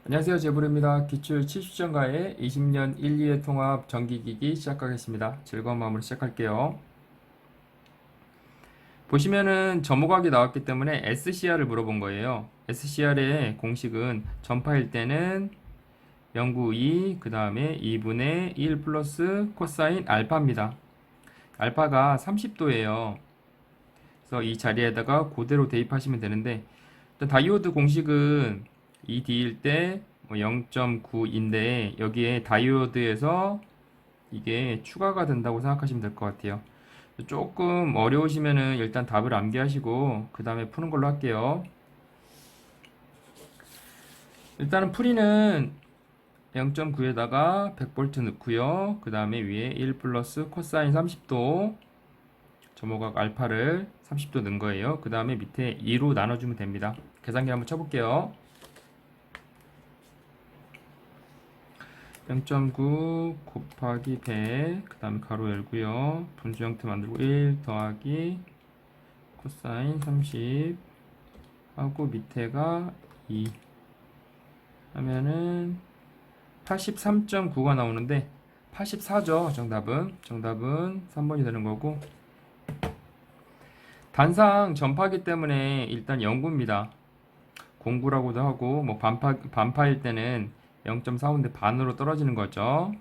안녕하세요. 제브르입니다. 기출 70전가의 20년 1, 2회 통합 정기기기 시작하겠습니다. 즐거운 마음으로 시작할게요. 보시면은 점호각이 나왔기 때문에 SCR을 물어본 거예요. SCR의 공식은 전파일 때는 092, 그 다음에 2분의 1 플러스 코사인 알파입니다. 알파가 30도예요. 그래서 이 자리에다가 그대로 대입하시면 되는데, 일단 다이오드 공식은 2D일 때 0.9인데 여기에 다이오드에서 이게 추가가 된다고 생각하시면 될 것 같아요. 조금 어려우시면은 일단 답을 암기하시고 그 다음에 푸는 걸로 할게요. 일단은 풀이는 0.9에다가 100V 넣고요. 그 다음에 위에 1 플러스 코사인 30도 점호각 알파를 30도 넣은 거예요. 그 다음에 밑에 2로 나눠주면 됩니다. 계산기 한번 쳐볼게요. 0.9 곱하기 100, 그 다음에 가로 열고요. 분수 형태 만들고 1 더하기 코사인 30 하고 밑에가 2 하면은 83.9가 나오는데 84죠. 정답은 3번이 되는 거고, 단상 전파기 때문에 일단 0구입니다. 공구라고도 하고 뭐 반파일 때는 0.45인데 반으로 떨어지는 거죠.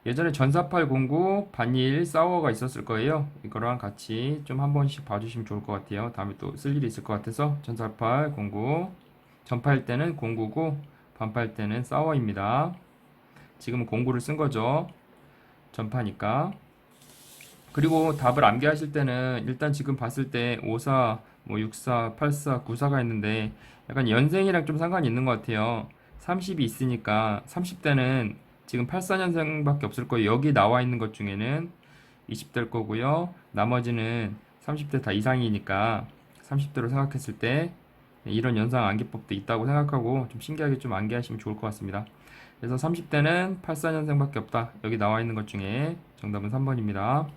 예전에 전사팔 공구 반일 사워가 있었을 거예요. 이거랑 같이 좀 한 번씩 봐주시면 좋을 것 같아요. 다음에 또 쓸 일이 있을 것 같아서. 전사팔 공구 전파일 때는 공구고 반파일 때는 사워입니다. 지금은 공구를 쓴 거죠. 전파니까. 그리고 답을 암기하실 때는 일단 지금 봤을 때 54, 뭐 64, 84, 94가 있는데 약간 연생이랑 좀 상관이 있는 것 같아요. 30이 있으니까 30대는 지금 84년생밖에 없을 거예요. 여기 나와 있는 것 중에는 20대일 거고요. 나머지는 30대 다 이상이니까 30대로 생각했을 때 이런 연상 암기법도 있다고 생각하고 좀 신기하게 좀 암기하시면 좋을 것 같습니다. 그래서 30대는 84년생밖에 없다. 여기 나와 있는 것 중에 정답은 3번입니다.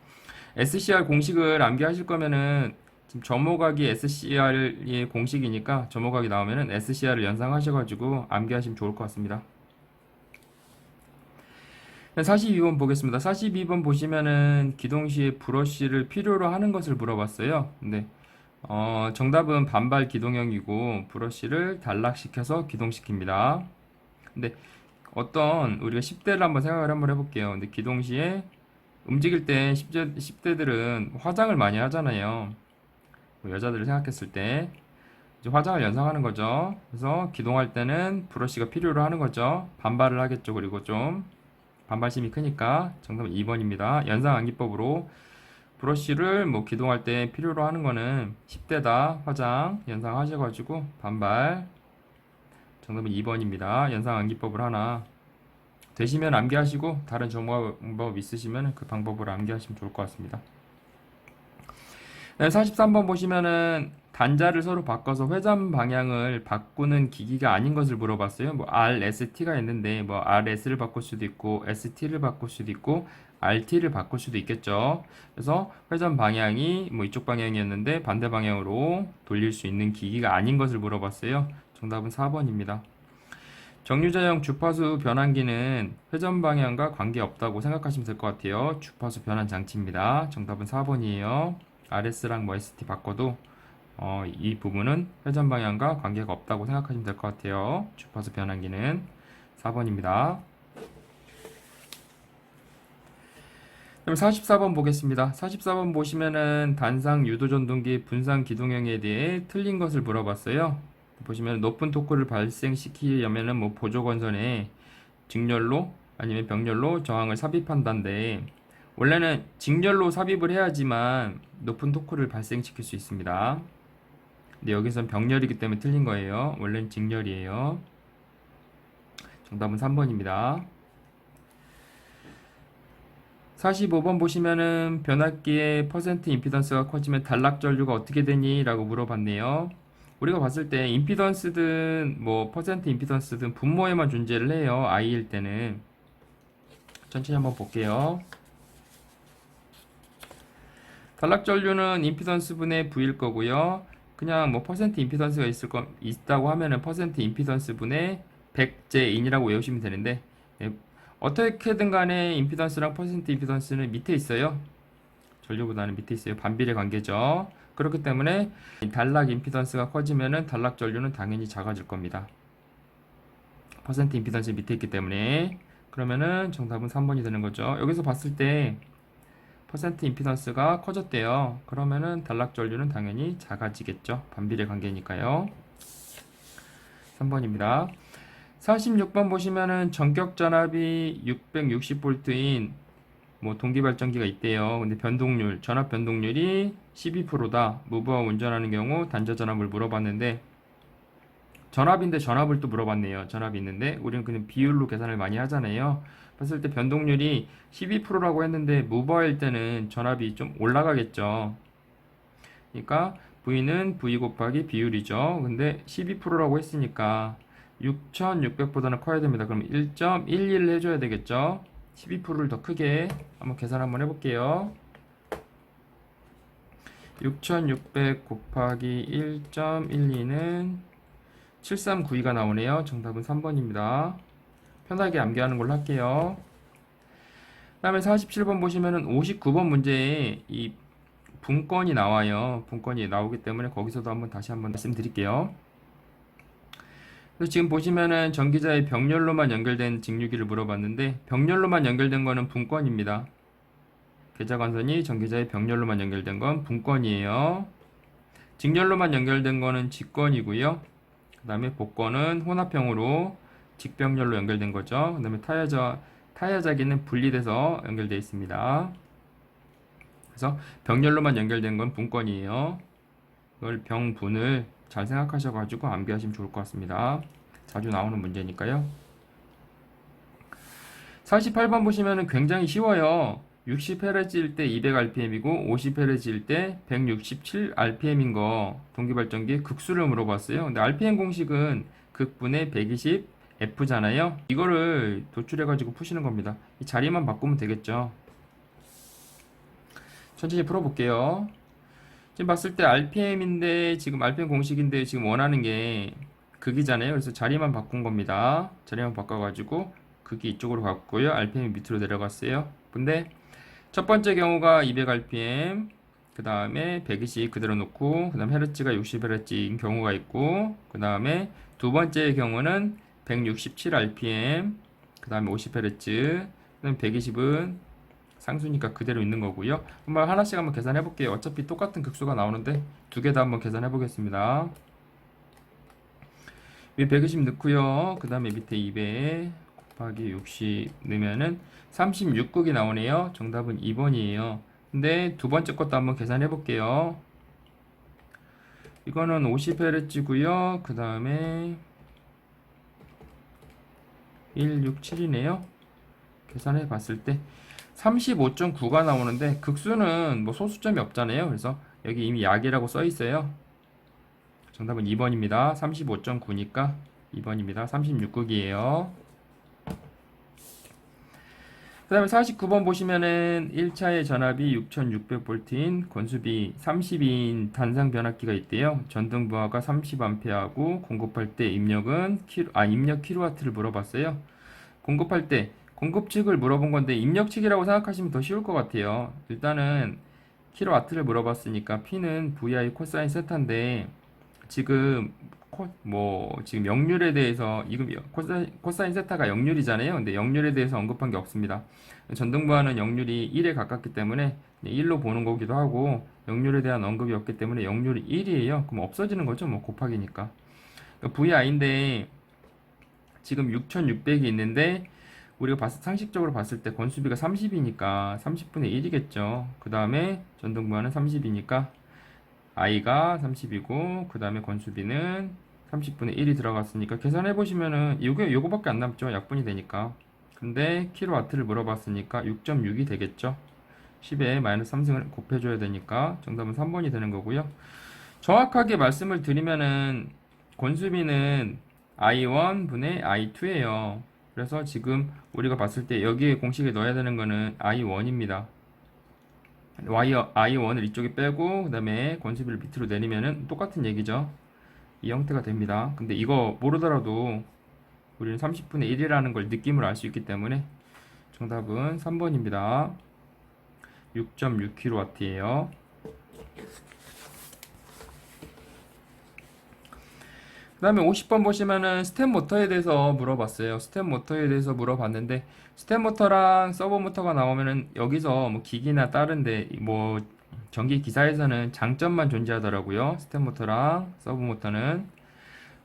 SCR 공식을 암기하실 거면은 지금 점호각이 SCR의 공식이니까 점호각이 나오면은 SCR을 연상하셔가지고 암기하시면 좋을 것 같습니다. 42번 보겠습니다. 42번 보시면은 기동시에 브러쉬를 필요로 하는 것을 물어봤어요. 근데 정답은 반발 기동형이고 브러쉬를 단락시켜서 기동시킵니다. 근데 어떤 우리가 10대를 한번 생각을 한번 해볼게요. 근데 기동시에 움직일 때 10대들은 화장을 많이 하잖아요. 뭐 여자들을 생각했을 때 이제 화장을 연상하는 거죠. 그래서 기동할 때는 브러쉬가 필요로 하는 거죠. 반발을 하겠죠. 그리고 좀 반발심이 크니까 정답은 2번입니다. 연상 암기법으로 브러쉬를 뭐 기동할 때 필요로 하는 거는 10대다 화장 연상하셔가지고 반발 정답은 2번입니다. 연상 암기법을 하나 되시면 암기하시고 다른 정보 있으시면 그 방법으로 암기하시면 좋을 것 같습니다. 네, 43번 보시면은 단자를 서로 바꿔서 회전 방향을 바꾸는 기기가 아닌 것을 물어봤어요. 뭐 RST가 있는데 뭐 RS를 바꿀 수도 있고 ST를 바꿀 수도 있고 RT를 바꿀 수도 있겠죠. 그래서 회전 방향이 뭐 이쪽 방향이었는데 반대 방향으로 돌릴 수 있는 기기가 아닌 것을 물어봤어요. 정답은 4번입니다. 정류자형 주파수 변환기는 회전 방향과 관계없다고 생각하시면 될 것 같아요. 주파수 변환 장치입니다. 정답은 4번이에요. RS랑 뭐 ST 바꿔도 이 부분은 회전 방향과 관계가 없다고 생각하시면 될 것 같아요. 주파수 변환기는 4번입니다. 그럼 44번 보겠습니다. 44번 보시면은 단상 유도전동기 분산 기동형에 대해 틀린 것을 물어봤어요. 보시면 높은 토크를 발생시키려면은 뭐 보조건선에 직렬로 아니면 병렬로 저항을 삽입한다는데 원래는 직렬로 삽입을 해야지만 높은 토크를 발생시킬 수 있습니다. 근데 여기선 병렬이기 때문에 틀린 거예요. 원래는 직렬이에요. 정답은 3번입니다. 45번 보시면은 변압기의 퍼센트 임피던스가 커지면 단락 전류가 어떻게 되니? 라고 물어봤네요. 우리가 봤을 때 임피던스든 뭐 퍼센트 임피던스든 분모에만 존재를 해요. I일 때는. 천천히 한번 볼게요. 단락 전류는 임피던스 분의 V일 거고요. 그냥 뭐 퍼센트 임피던스가 있다고 하면은 퍼센트 임피던스 분의 100제인이라고 외우시면 되는데, 예, 어떻게든 간에 임피던스랑 퍼센트 임피던스는 밑에 있어요. 전류보다는 밑에 있어요. 반비례 관계죠. 그렇기 때문에 단락 임피던스가 커지면은 단락 전류는 당연히 작아질 겁니다. 퍼센트 임피던스 밑에 있기 때문에. 그러면은 정답은 3번이 되는 거죠. 여기서 봤을 때 퍼센트 임피던스가 커졌대요. 그러면은 단락 전류는 당연히 작아지겠죠. 반비례 관계니까요. 3번입니다. 46번 보시면은 전격 전압이 660V인 뭐 동기발전기가 있대요. 근데 변동률, 전압 변동률이 12%다. 무브와 운전하는 경우 단자 전압을 물어봤는데, 전압인데 전압을 또 물어봤네요. 전압이 있는데 우리는 그냥 비율로 계산을 많이 하잖아요. 봤을 때 변동률이 12%라고 했는데 무버일 때는 전압이 좀 올라가겠죠. 그러니까 V는 V 곱하기 비율이죠. 근데 12%라고 했으니까 6600보다는 커야 됩니다. 그럼 1.11을 해줘야 되겠죠. 12%를 더 크게 한번 계산 한번 해볼게요. 6600 곱하기 1.12는 7392가 나오네요. 정답은 3번입니다. 편하게 암기하는 걸로 할게요. 그 다음에 47번 보시면은 59번 문제에 이 분권이 나와요. 분권이 나오기 때문에 거기서도 다시 한번 말씀드릴게요. 그래서 지금 보시면은 전기자의 병렬로만 연결된 직류기를 물어봤는데, 병렬로만 연결된 거는 분권입니다. 계좌관선이 전기자의 병렬로만 연결된 건 분권이에요. 직렬로만 연결된 거는 직권이고요. 그 다음에 복권은 혼합형으로 직병렬로 연결된 거죠. 그 다음에 타야자기는 분리돼서 연결되어 있습니다. 그래서 병렬로만 연결된 건 분권이에요. 이걸 병분을 잘 생각하셔가지고 암기하시면 좋을 것 같습니다. 자주 나오는 문제니까요. 48번 보시면은 굉장히 쉬워요. 60Hz일 때 200rpm이고 50Hz일 때 167rpm인 거 동기발전기의 극수를 물어봤어요. 근데 rpm 공식은 극분의 120F잖아요. 이거를 도출해가지고 푸시는 겁니다. 이 자리만 바꾸면 되겠죠. 천천히 풀어볼게요. 지금 봤을 때 rpm인데, 지금 rpm 공식인데 지금 원하는 게 극이잖아요. 그래서 자리만 바꾼 겁니다. 자리만 바꿔가지고 극이 이쪽으로 갔고요. rpm이 밑으로 내려갔어요. 근데 첫 번째 경우가 200rpm, 그 다음에 120 그대로 놓고, 그 다음 헤르츠가 60Hz인 경우가 있고, 그 다음에 두 번째 경우는 167rpm, 그 다음에 50Hz, 그 다음에 120은 상수니까 그대로 있는 거고요. 하나씩 한번 계산해 볼게요. 어차피 똑같은 극수가 나오는데 두 개 다 한번 계산해 보겠습니다. 위에 120 넣고요. 그 다음에 밑에 200 곱하기 60 넣으면은 36극이 나오네요. 정답은 2번이에요. 근데 두 번째 것도 한번 계산해 볼게요. 이거는 50Hz고요. 그 다음에 167이네요. 계산해 봤을 때 35.9가 나오는데, 극수는 뭐 소수점이 없잖아요. 그래서 여기 이미 약이라고 써 있어요. 정답은 2번입니다. 35.9니까 2번입니다. 36극이에요. 그 다음에 49번 보시면은 1차의 전압이 6600V인 권수비 30인 단상 변압기가 있대요. 전등 부하가 30A하고 공급할 때 입력 킬로와트를 물어봤어요. 공급할 때 공급 측을 물어본 건데 입력 측이라고 생각하시면 더 쉬울 것 같아요. 일단은 킬로와트를 물어봤으니까 P는 VI 코사인 세타인데, 지금 지금 역률에 대해서, 이금 코사인 세타가 역률이잖아요. 근데 역률에 대해서 언급한 게 없습니다. 전등부하는 역률이 1에 가깝기 때문에 1로 보는 거기도 하고, 역률에 대한 언급이 없기 때문에 역률이 1이에요. 그럼 없어지는 거죠. 뭐 곱하기니까. VI인데 지금 6600이 있는데, 우리가 상식적으로 봤을 때 권수비가 30이니까 30분의 1이겠죠. 그 다음에 전등부하는 30이니까 i가 30이고, 그 다음에 권수비는 30분의 1이 들어갔으니까 계산해 보시면은 요거밖에 안 남죠. 약분이 되니까. 근데 킬로와트를 물어봤으니까 6.6이 되겠죠. 10에 마이너스 3승을 곱해줘야 되니까 정답은 3번이 되는 거고요. 정확하게 말씀을 드리면은 권수비는 i1 분의 i2예요. 그래서 지금 우리가 봤을 때 여기에 공식에 넣어야 되는 거는 i1입니다. I1을 이쪽에 빼고 그 다음에 권수비를 밑으로 내리면은 똑같은 얘기죠. 이 형태가 됩니다. 근데 이거 모르더라도 우리는 30분의 1이라는 걸 느낌으로 알 수 있기 때문에 정답은 3번입니다. 6.6kW예요. 그 다음에 50번 보시면은 스텝 모터에 대해서 물어봤어요. 스텝 모터에 대해서 물어봤는데 스텝 모터랑 서버 모터가 나오면은 여기서 뭐 기기나 다른데 뭐 전기 기사에서는 장점만 존재하더라고요. 스텝 모터랑 서버 모터는.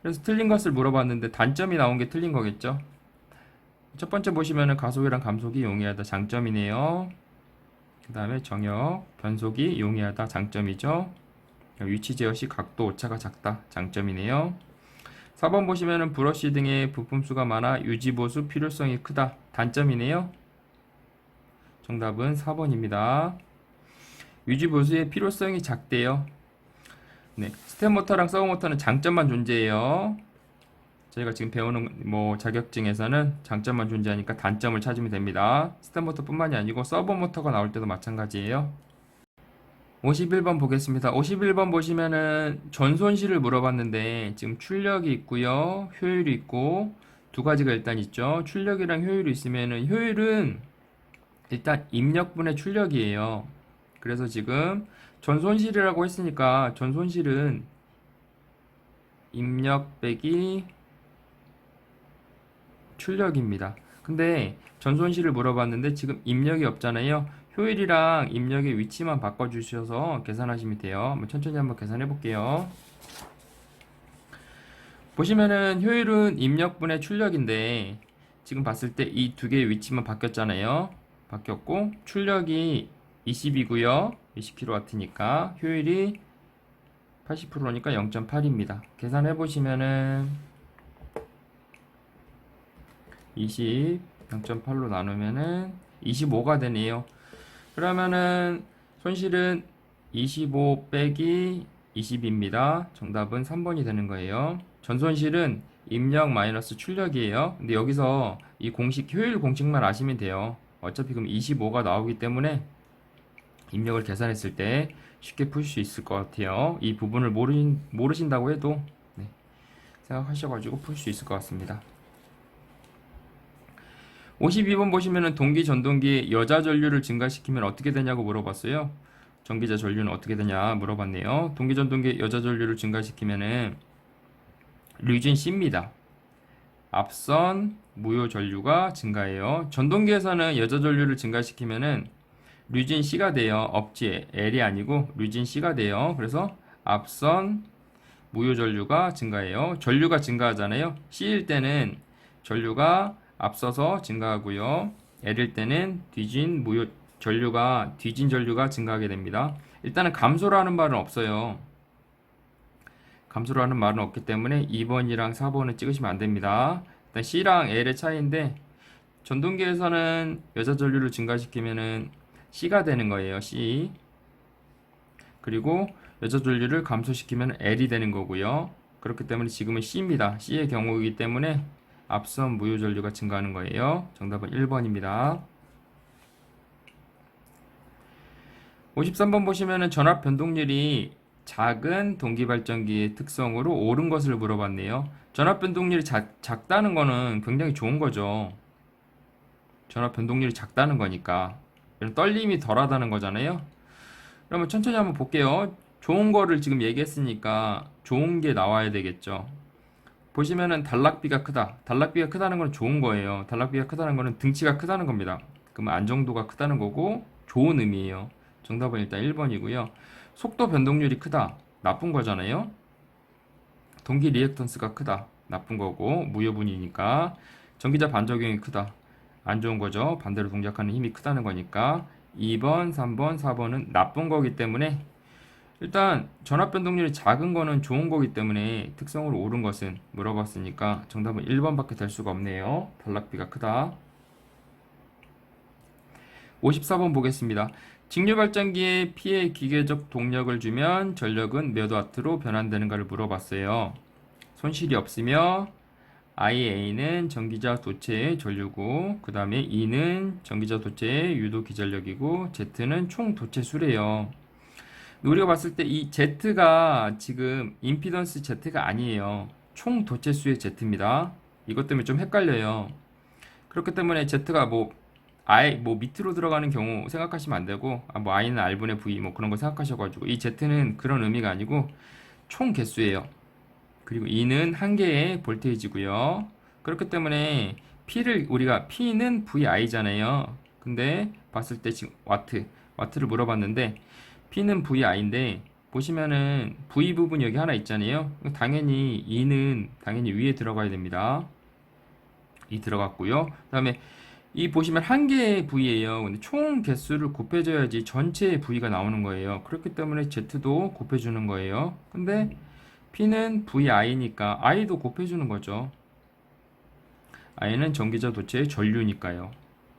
그래서 틀린 것을 물어봤는데 단점이 나온 게 틀린 거겠죠. 첫 번째 보시면은 가속이랑 감속이 용이하다 장점이네요. 그 다음에 정역, 변속이 용이하다 장점이죠. 위치 제어 시 각도 오차가 작다 장점이네요. 4번 보시면은 브러쉬 등의 부품 수가 많아 유지 보수 필요성이 크다 단점이네요. 정답은 4번입니다. 유지 보수의 필요성이 작대요. 네, 스텝 모터랑 서브 모터는 장점만 존재해요. 저희가 지금 배우는 뭐 자격증에서는 장점만 존재하니까 단점을 찾으면 됩니다. 스텝 모터뿐만이 아니고 서브 모터가 나올 때도 마찬가지예요. 51번 보겠습니다. 51번 보시면은 전손실을 물어봤는데 지금 출력이 있고요. 효율이 있고 두 가지가 일단 있죠. 출력이랑 효율이 있으면은 효율은 일단 입력분의 출력이에요. 그래서 지금 전손실이라고 했으니까 전손실은 입력 빼기 출력입니다. 근데 전손실을 물어봤는데 지금 입력이 없잖아요. 효율이랑 입력의 위치만 바꿔주셔서 계산하시면 돼요. 한번 천천히 한번 계산해 볼게요. 보시면은 효율은 입력분의 출력인데 지금 봤을 때 이 두 개의 위치만 바뀌었잖아요. 바뀌었고 출력이 20이고요. 20kW니까 효율이 80%니까 0.8입니다. 계산해 보시면은 20, 0.8로 나누면은 25가 되네요. 그러면은 손실은 25 빼기 20입니다. 정답은 3번이 되는 거예요. 전손실은 입력 마이너스 출력이에요. 근데 여기서 이 공식, 효율 공식만 아시면 돼요. 어차피 그럼 25가 나오기 때문에 입력을 계산했을 때 쉽게 풀 수 있을 것 같아요. 이 부분을 모르신다고 해도 네, 생각하셔가지고 풀 수 있을 것 같습니다. 52번 보시면은 동기 전동기 여자 전류를 증가시키면 어떻게 되냐고 물어봤어요. 전기자 전류는 어떻게 되냐 물어봤네요. 동기 전동기 여자 전류를 증가시키면은 류진 C입니다. 앞선 무효 전류가 증가해요. 전동기에서는 여자 전류를 증가시키면은 류진 C가 돼요. 업지 L이 아니고 류진 C가 돼요. 그래서 앞선 무효 전류가 증가해요. 전류가 증가하잖아요. C일 때는 전류가 앞서서 증가하고요. L일 때는 뒤진 전류가 증가하게 됩니다. 일단은 감소라는 말은 없어요. 감소라는 말은 없기 때문에 2번이랑 4번은 찍으시면 안 됩니다. 일단 C랑 L의 차이인데 전동기에서는 여자 전류를 증가시키면은 C가 되는 거예요. C. 그리고 여자 전류를 감소시키면 L이 되는 거고요. 그렇기 때문에 지금은 C입니다. C의 경우이기 때문에 앞선 무효 전류가 증가하는 거예요. 정답은 1번입니다. 53번 보시면은 전압 변동률이 작은 동기발전기의 특성으로 옳은 것을 물어봤네요. 전압 변동률이 작다는 거는 굉장히 좋은 거죠. 전압 변동률이 작다는 거니까. 떨림이 덜하다는 거잖아요. 그러면 천천히 한번 볼게요. 좋은 거를 지금 얘기했으니까 좋은 게 나와야 되겠죠. 보시면은 단락비가 크다. 단락비가 크다는 건 좋은 거예요. 단락비가 크다는 거는 등치가 크다는 겁니다. 그러면 안정도가 크다는 거고 좋은 의미예요. 정답은 일단 1번이고요. 속도 변동률이 크다. 나쁜 거잖아요. 동기 리액턴스가 크다. 나쁜 거고 무효분이니까. 전기자 반작용이 크다. 안 좋은 거죠. 반대로 동작하는 힘이 크다는 거니까 2번, 3번, 4번은 나쁜 거기 때문에 일단 전압 변동률이 작은 거는 좋은 거기 때문에 특성으로 옳은 것은 물어봤으니까 정답은 1번밖에 될 수가 없네요. 단락비가 크다. 54번 보겠습니다. 직류 발전기에 피해 기계적 동력을 주면 전력은 몇 와트로 변환되는가를 물어봤어요. 손실이 없으며 IA는 전기자 도체의 전류고, 그 다음에 E는 전기자 도체의 유도 기전력이고, Z는 총 도체 수래요. 우리가 봤을 때 이 Z가 지금 임피던스 Z가 아니에요. 총 도체 수의 Z입니다. 이것 때문에 좀 헷갈려요. 그렇기 때문에 Z가 뭐 I 뭐 밑으로 들어가는 경우 생각하시면 안 되고, 뭐 I는 R분의 V 뭐 그런 거 생각하셔가지고, 이 Z는 그런 의미가 아니고 총 개수예요. 그리고 E는 한 개의 볼테이지고요. 그렇기 때문에 P는 VI잖아요. 근데 봤을 때 지금 와트를 물어봤는데 P는 VI인데 보시면은 V 부분 여기 하나 있잖아요. 당연히 E는 당연히 위에 들어가야 됩니다. E 들어갔고요. 그다음에 이 보시면 한 개의 V예요. 근데 총 개수를 곱해줘야지 전체의 V가 나오는 거예요. 그렇기 때문에 Z도 곱해주는 거예요. 근데 P는 VI니까 I도 곱해주는 거죠. I는 전기자 도체의 전류니까요.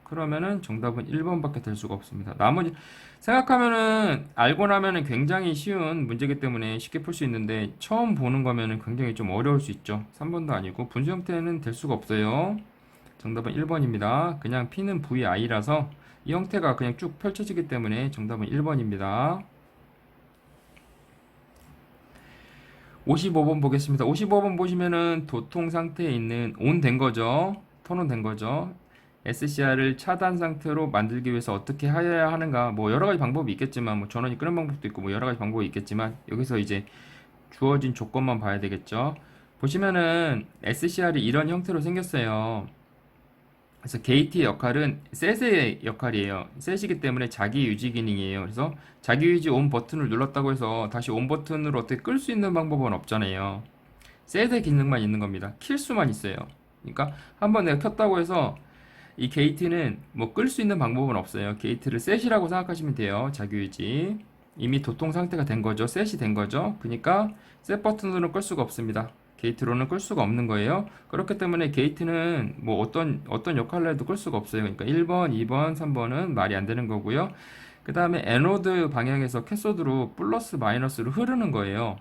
그러면은 정답은 1번밖에 될 수가 없습니다. 나머지 생각하면은 알고 나면은 굉장히 쉬운 문제이기 때문에 쉽게 풀 수 있는데 처음 보는 거면은 굉장히 좀 어려울 수 있죠. 3번도 아니고 분수 형태는 될 수가 없어요. 정답은 1번입니다. 그냥 P는 VI라서 이 형태가 그냥 쭉 펼쳐지기 때문에 정답은 1번입니다. 55번 보겠습니다. 55번 보시면은 도통 상태에 있는 온 된 거죠. 턴온 된 거죠. SCR을 차단 상태로 만들기 위해서 어떻게 해야 하는가? 뭐 여러 가지 방법이 있겠지만, 뭐 전원이 끄는 방법도 있고, 뭐 여러 가지 방법이 있겠지만, 여기서 이제 주어진 조건만 봐야 되겠죠. 보시면은 SCR이 이런 형태로 생겼어요. 그래서 게이트의 역할은 셋의 역할이에요. 셋이기 때문에 자기 유지 기능이에요. 그래서 자기 유지 온 버튼을 눌렀다고 해서 다시 온 버튼으로 어떻게 끌 수 있는 방법은 없잖아요. 셋의 기능만 있는 겁니다. 킬 수만 있어요. 그러니까 한번 내가 켰다고 해서 이 게이트는 뭐 끌 수 있는 방법은 없어요. 게이트를 셋이라고 생각하시면 돼요. 자기 유지. 이미 도통 상태가 된 거죠. 셋이 된 거죠. 그러니까 셋 버튼으로는 끌 수가 없습니다. 게이트로는 끌 수가 없는 거예요. 그렇기 때문에 게이트는 뭐 어떤 역할을 해도 끌 수가 없어요. 그러니까 1번, 2번, 3번은 말이 안 되는 거고요. 그 다음에 에노드 방향에서 캐소드로 플러스 마이너스로 흐르는 거예요.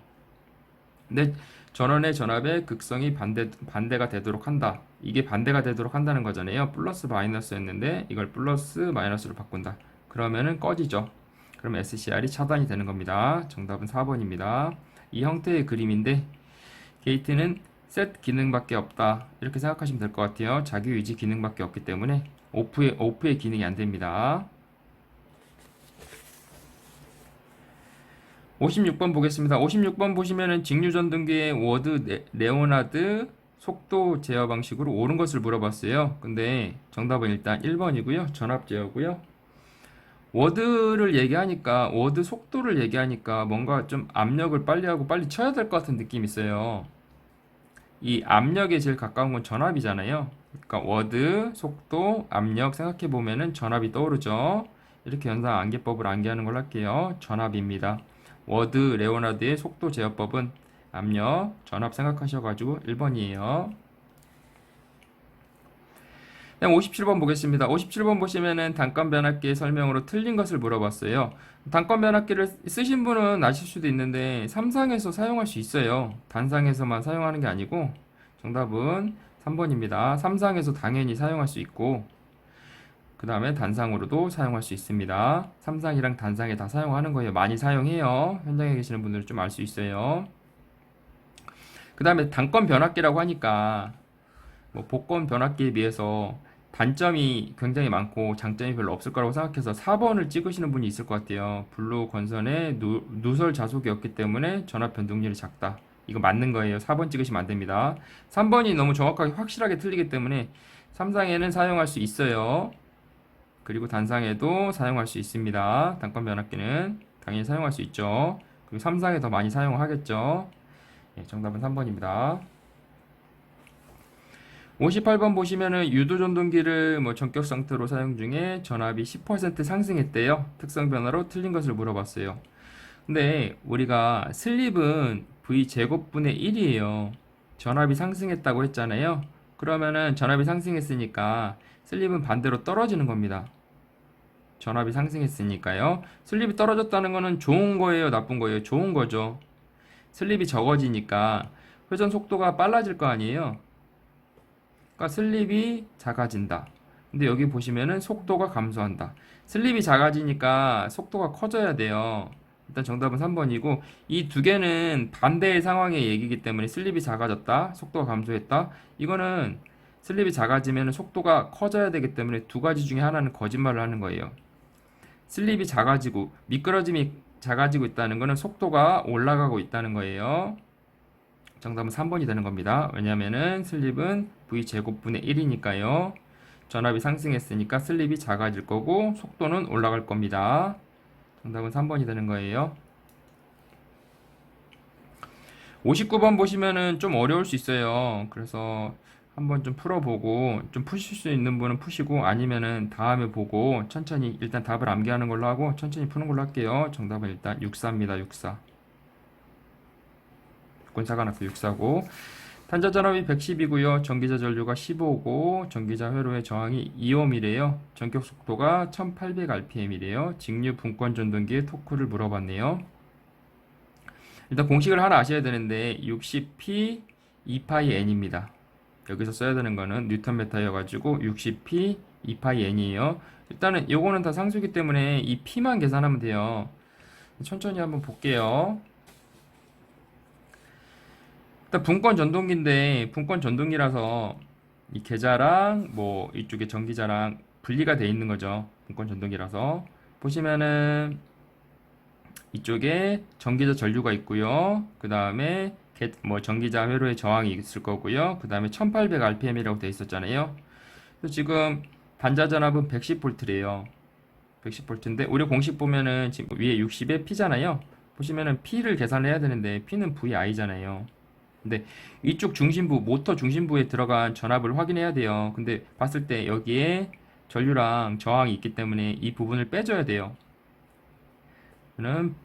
근데 전원의 전압의 극성이 반대가 되도록 한다. 이게 반대가 되도록 한다는 거잖아요. 플러스 마이너스였는데 이걸 플러스 마이너스로 바꾼다. 그러면은 꺼지죠. 그럼 SCR이 차단이 되는 겁니다. 정답은 4번입니다. 이 형태의 그림인데 게이트는 셋 기능밖에 없다. 이렇게 생각하시면 될 것 같아요. 자기 유지 기능밖에 없기 때문에 오프의 기능이 안 됩니다. 56번 보겠습니다. 56번 보시면은 직류전등기의 워드 레오나드 속도 제어 방식으로 옳은 것을 물어봤어요. 근데 정답은 일단 1번이고요. 전압 제어고요. 워드 속도를 얘기하니까 뭔가 좀 압력을 빨리 하고 빨리 쳐야 될 것 같은 느낌이 있어요. 이 압력에 제일 가까운 건 전압이잖아요. 그러니까 워드, 속도, 압력 생각해 보면은 전압이 떠오르죠. 이렇게 연산 암기법을 암기하는 걸로 할게요. 전압입니다. 워드 레오나드의 속도 제어법은 압력, 전압 생각하셔가지고 1번이에요. 그냥 57번 보겠습니다. 57번 보시면은 단권 변압기의 설명으로 틀린 것을 물어봤어요. 단권 변압기를 쓰신 분은 아실 수도 있는데 삼상에서 사용할 수 있어요. 단상에서만 사용하는 게 아니고 정답은 3번입니다. 삼상에서 당연히 사용할 수 있고 그 다음에 단상으로도 사용할 수 있습니다. 삼상이랑 단상에 다 사용하는 거예요. 많이 사용해요. 현장에 계시는 분들은 좀 알 수 있어요. 그 다음에 단권 변압기라고 하니까 뭐 복권 변압기에 비해서 단점이 굉장히 많고 장점이 별로 없을 거라고 생각해서 4번을 찍으시는 분이 있을 것 같아요. 블루 건선의 누설 자속이 없기 때문에 전압 변동률이 작다. 이거 맞는 거예요. 4번 찍으시면 안 됩니다. 3번이 너무 정확하게 확실하게 틀리기 때문에 삼상에는 사용할 수 있어요. 그리고 단상에도 사용할 수 있습니다. 단권 변압기는 당연히 사용할 수 있죠. 그리고 삼상에 더 많이 사용하겠죠. 예, 정답은 3번입니다. 58번 보시면은 유도전동기를 뭐 전격 상태로 사용 중에 전압이 10% 상승했대요. 특성 변화로 틀린 것을 물어봤어요. 근데 우리가 슬립은 V 제곱분의 1이에요. 전압이 상승했다고 했잖아요. 그러면은 전압이 상승했으니까 슬립은 반대로 떨어지는 겁니다. 전압이 상승했으니까요. 슬립이 떨어졌다는 거는 좋은 거예요, 나쁜 거예요? 좋은 거죠. 슬립이 적어지니까 회전 속도가 빨라질 거 아니에요. 그러니까 슬립이 작아진다. 근데 여기 보시면은 속도가 감소한다. 슬립이 작아지니까 속도가 커져야 돼요. 일단 정답은 3번이고 이 두 개는 반대의 상황의 얘기이기 때문에 슬립이 작아졌다, 속도가 감소했다. 이거는 슬립이 작아지면 속도가 커져야 되기 때문에 두 가지 중에 하나는 거짓말을 하는 거예요. 슬립이 작아지고 미끄러짐이 작아지고 있다는 것은 속도가 올라가고 있다는 거예요. 정답은 3번이 되는 겁니다. 왜냐면은 슬립은 V제곱분의 1이니까요. 전압이 상승했으니까 슬립이 작아질 거고 속도는 올라갈 겁니다. 정답은 3번이 되는 거예요. 59번 보시면은 좀 어려울 수 있어요. 그래서 한번 좀 풀어보고 좀 푸실 수 있는 분은 푸시고 아니면은 다음에 보고 천천히 일단 답을 암기하는 걸로 하고 천천히 푸는 걸로 할게요. 정답은 일단 64입니다. 64. 조건사가 나서 6사고 탄자전압이 110이고요. 전기자 전류가 15고 전기자 회로의 저항이 2ohm이래요. 전격 속도가 1800rpm이래요. 직류 분권 전동기의 토크를 물어봤네요. 일단 공식을 하나 아셔야 되는데 60p 2πn입니다. 여기서 써야 되는 거는 뉴턴메타여가지고 60p 2πn이에요. 일단은 요거는 다 상수기 때문에 이 p만 계산하면 돼요. 천천히 한번 볼게요. 일단 분권 전동기인데 분권 전동기라서 이 계좌랑 뭐 이쪽에 전기자랑 분리가 돼 있는 거죠. 분권 전동기라서 보시면은 이쪽에 전기자 전류가 있고요. 그 다음에 뭐 전기자 회로의 저항이 있을 거고요. 그 다음에 1800rpm이라고 돼 있었잖아요. 그래서 지금 반자전압은 110V래요. 110V인데 우리 공식 보면은 지금 위에 60에 P잖아요. 보시면은 P를 계산해야 되는데 P는 VI잖아요. 근데 이쪽 중심부, 모터 중심부에 들어간 전압을 확인해야 돼요. 근데 봤을 때 여기에 전류랑 저항이 있기 때문에 이 부분을 빼줘야 돼요. 그는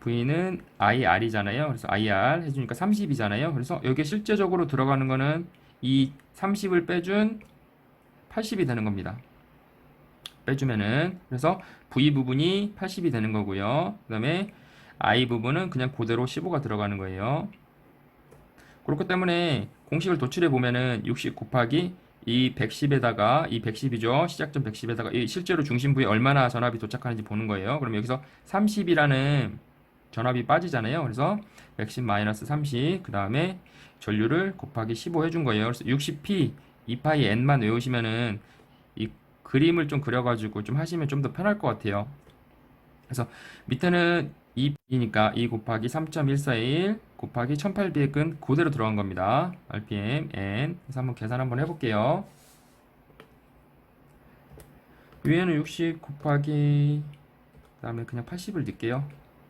V는 IR이잖아요. 그래서 IR 해주니까 30이잖아요. 그래서 여기에 실제적으로 들어가는 거는 이 30을 빼준 80이 되는 겁니다. 빼주면은 그래서 V 부분이 80이 되는 거고요. 그 다음에 I 부분은 그냥 그대로 15가 들어가는 거예요. 그렇기 때문에 공식을 도출해 보면은 60 곱하기 이 110에다가 이 110이죠. 시작점 110에다가 이 실제로 중심부에 얼마나 전압이 도착하는지 보는 거예요. 그럼 여기서 30이라는 전압이 빠지잖아요. 그래서 110-30 그 다음에 전류를 곱하기 15 해준 거예요. 그래서 60p 2파이 n만 외우시면은 이 그림을 좀 그려가지고 좀 하시면 좀 더 편할 것 같아요. 그래서 밑에는 2이니까 2 곱하기 3.141 곱하기 1800은 그대로 들어간 겁니다. RPM, N. 그래서 한번 계산 한번 해볼게요. 위에는 60 곱하기 그 다음에 그냥 80을 넣을게요.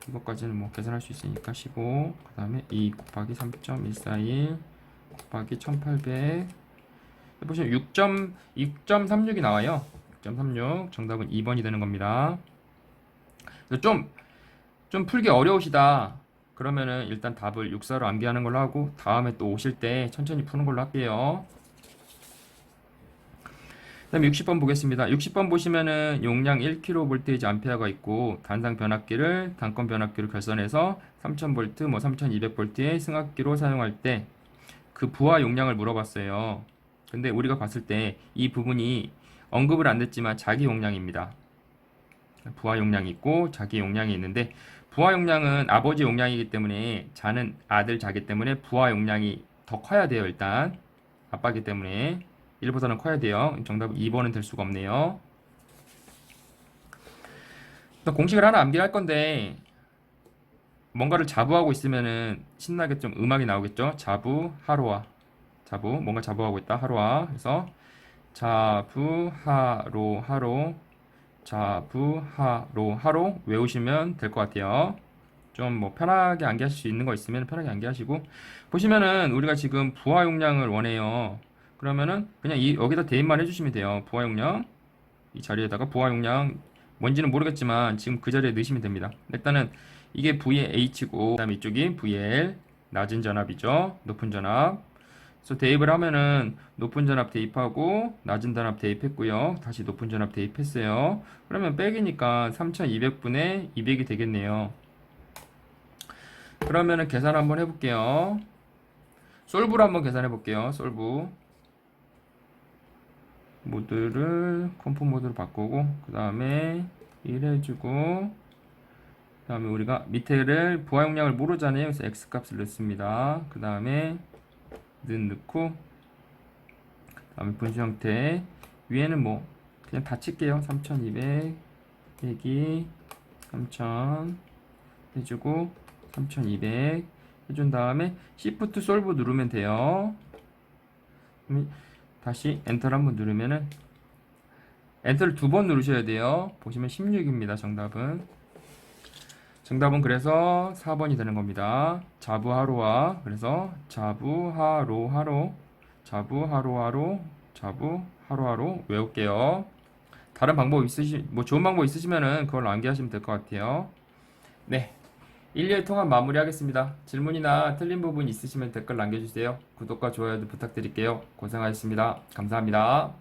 이것까지는 뭐 계산할 수 있으니까 15. 그 다음에 2 곱하기 3.141 곱하기 1800 보시면 6.36이 나와요. 6.36 정답은 2번이 되는 겁니다. 좀 풀기 어려우시다. 그러면은 일단 답을 64로 암기하는 걸로 하고 다음에 또 오실 때 천천히 푸는 걸로 할게요. 그 다음에 60번 보겠습니다. 60번 보시면은 용량 1kV 암페어가 있고 단상 변압기를 단권 변압기로 결선해서 3000V, 뭐 3200V의 승합기로 사용할 때 그 부하 용량을 물어봤어요. 근데 우리가 봤을 때 이 부분이 언급을 안 됐지만 자기 용량입니다. 부하 용량이 있고 자기 용량이 있는데 부하 용량은 아버지 용량이기 때문에 자는 아들 자기 때문에 부하 용량이 더 커야 돼요. 일단 아빠기 때문에 1보다는 커야 돼요. 정답은 2번은 될 수가 없네요. 또 공식을 하나 암기할 건데 뭔가를 자부하고 있으면은 신나게 좀 음악이 나오겠죠. 자부 하로와 자부 뭔가 자부하고 있다 하로와 그래서 자부 하로 하로 자부 하로 하로 외우시면 될 것 같아요. 좀 뭐 편하게 암기하실 수 있는 거 있으면 편하게 암기하시고 보시면은 우리가 지금 부하 용량을 원해요. 그러면은 그냥 여기다 대입만 해주시면 돼요. 부하 용량 이 자리에다가 부하 용량 뭔지는 모르겠지만 지금 그 자리에 넣으시면 됩니다. 일단은 이게 VH고 그다음에 이쪽이 VL 낮은 전압이죠. 높은 전압. 그래서 대입을 하면은 높은 전압 대입하고 낮은 전압 대입했고요. 다시 높은 전압 대입했어요. 그러면 빼기니까 3200분의 200이 되겠네요. 그러면은 계산 한번 해볼게요. 솔브로 한번 계산해 볼게요. 솔브. 모드를 컴포 모드로 바꾸고 그 다음에 1 해주고 그 다음에 우리가 밑에를 부하 용량을 모르잖아요. 그래서 x 값을 넣습니다. 그 다음에 넣고 그 다음에 분수 형태 위에는 뭐 그냥 다 칠게요. 3200 빼기 3000 해주고 3200 해준 다음에 Shift 솔브 누르면 돼요. 다시 엔터를 한번 누르면은 엔터를 2번 누르셔야 돼요. 보시면 16입니다. 정답은 그래서 4번이 되는 겁니다. 자부하로하 그래서 자부하로하로 외울게요. 다른 방법 뭐 좋은 방법 있으시면은 그걸 암기하시면 될 것 같아요. 네. 1일 통합 마무리하겠습니다. 질문이나 틀린 부분 있으시면 댓글 남겨주세요. 구독과 좋아요도 부탁드릴게요. 고생하셨습니다. 감사합니다.